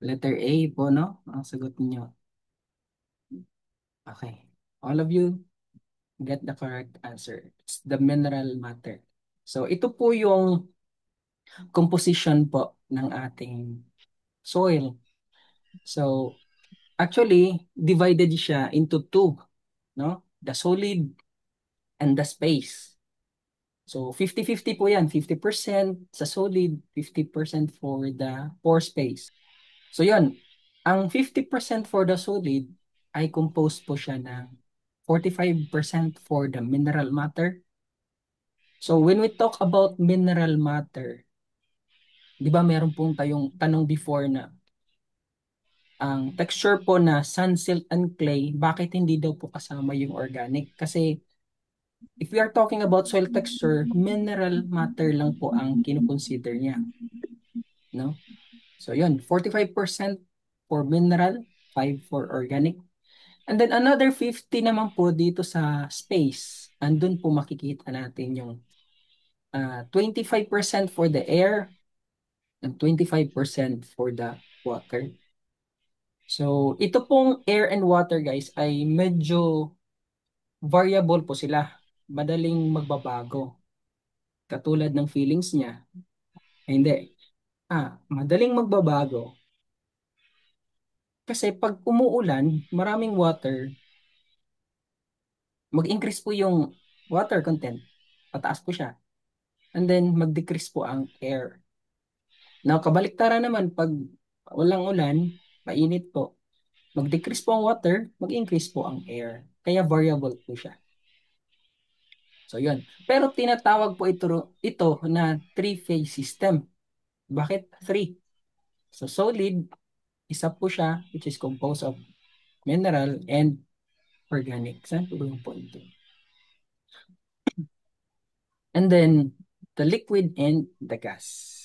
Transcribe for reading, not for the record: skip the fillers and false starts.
Letter A po, no? Ang sagot niyo. Okay. All of you get the correct answer. It's the mineral matter. So, ito po yung composition po ng ating soil. So, actually, divided siya into two, no? The solid and the space. So, 50-50 po yan. 50% sa solid, 50% for the pore space. So, yun. Ang 50% for the solid ay composed po siya ng 45% for the mineral matter. So, when we talk about mineral matter, di ba meron pong tayong tanong before na ang texture po na sand, silt, and clay, bakit hindi daw po kasama yung organic? Kasi if we are talking about soil texture, mineral matter lang po ang kinukonsider niya, no? So yun, 45% for mineral, 5 for organic. And then another 50 naman po dito sa space. Andun po makikita natin yung 25% for the air and 25% for the water. So, ito pong air and water guys ay medyo variable po sila. Madaling magbabago. Katulad ng feelings niya. Ay, hindi. Madaling magbabago. Kasi pag umuulan, maraming water, mag-increase po yung water content. Pataas po siya. And then, mag-decrease po ang air. Now, kabaliktaran naman, pag walang ulan, mainit po, mag-decrease po ang water, mag-increase po ang air. Kaya variable po siya. So, yun. Pero tinatawag po ito na three-phase system. Bakit three? So, solid, isa po siya, which is composed of mineral and organic. Saan po ba yung point? And then, the liquid and the gas.